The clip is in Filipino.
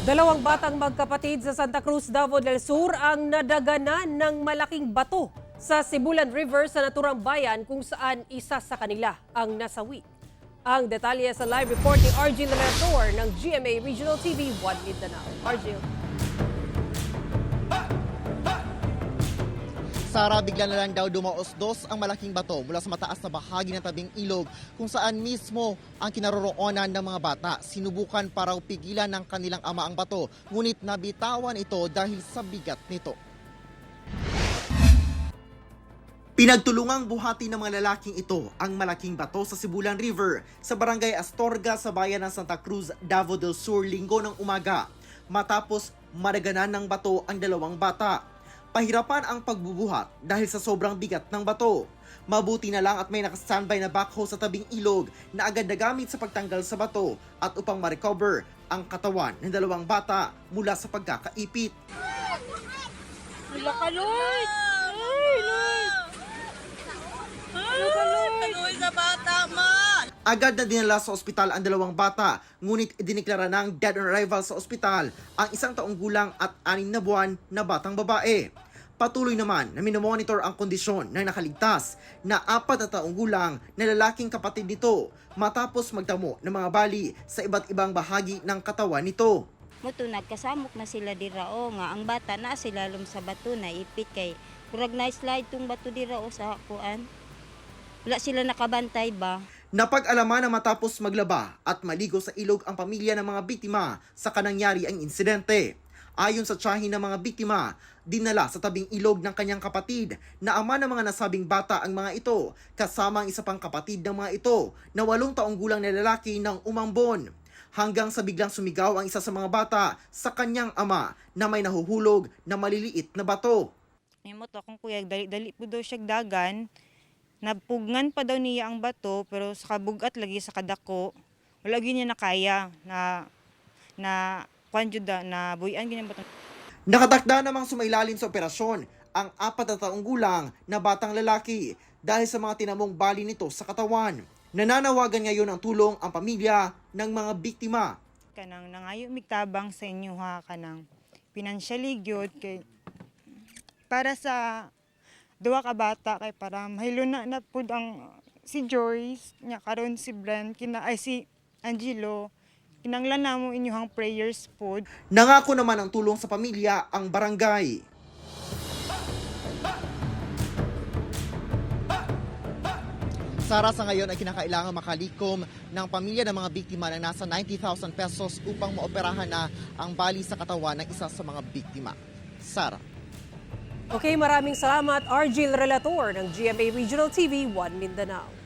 Dalawang batang magkapatid sa Santa Cruz, Davao del Sur ang nadaganan ng malaking bato sa Sibulan River sa naturang bayan kung saan isa sa kanila ang nasawi. Ang detalye sa live report ni Argil Relator ng GMA Regional TV 1 Mindanao. Argil. Sara, bigla na lang daw dumaos-dos ang malaking bato mula sa mataas na bahagi ng tabing ilog kung saan mismo ang kinaroroonan ng mga bata. Sinubukan para pigilan ng kanilang ama ang bato, ngunit nabitawan ito dahil sa bigat nito. Pinagtulungang buhati ng mga lalaking ito ang malaking bato sa Sibulan River sa barangay Astorga sa bayan ng Santa Cruz, Davao del Sur, Linggo ng umaga. Matapos madaganan ng bato ang dalawang bata. Pahirapan ang pagbubuhat dahil sa sobrang bigat ng bato. Mabuti na lang at may nakastandby na backhoe sa tabing ilog na agad nagamit sa pagtanggal sa bato at upang ma-recover ang katawan ng dalawang bata mula sa pagkakaipit. Wala ka, Lord! Ay, Lord! Wala ka, Lord! Sa bata, ma! Agad na dinala sa ospital ang dalawang bata, ngunit idiniklara ng dead on arrival sa ospital ang 1 taong gulang at 6 na buwan na batang babae. Patuloy naman na minomonitor ang kondisyon ng nakaligtas na 4 na taong gulang na lalaking kapatid nito matapos magtamo ng mga bali sa iba't ibang bahagi ng katawan nito. Muto nagkasamok na sila dira o nga ang bata na sila sa bato na ipit kay kurag na slide tung bato dira o sa kuan. Wala sila nakabantay ba? Napag-alaman na matapos maglaba at maligo sa ilog ang pamilya ng mga biktima sa kanangyari ang insidente. Ayon sa tiyahin ng mga biktima, dinala sa tabing ilog ng kanyang kapatid na ama ng mga nasabing bata ang mga ito, kasama ang isa pang kapatid ng mga ito na 8 taong gulang na lalaki ng umambon. Hanggang sa biglang sumigaw ang isa sa mga bata sa kanyang ama na may nahuhulog na maliliit na bato. Mo to akong kuya, dali po daw siya dagan. Napugngan pa daw niya ang bato pero sa kabugat lagi sa kadako. Wala gyud niya nakaya na kwanjuda na buyan ganyan bato. Nakatakda namang sumailalim sa operasyon ang 4 na taong gulang na batang lalaki dahil sa mga tinamong bali nito sa katawan. Nananawagan ngayon ang tulong ang pamilya ng mga biktima. Kanang nangayo migtabang sa inyo ha kanang financially gyud kay para sa duwa ka bata kay para mahilo na pud ang si Joyce nya karon si Brand si Angelo. Kinanglan namo inyong prayers pod. Nangako naman ang tulong sa pamilya ang barangay. Sara, sa ngayon ay kinakailangan makalikom ng pamilya ng mga biktima ng nasa 90,000 pesos upang maoperahan na ang bali sa katawan ng isa sa mga biktima. Sara. Okay, maraming salamat Argil Relator ng GMA Regional TV 1 Mindanao.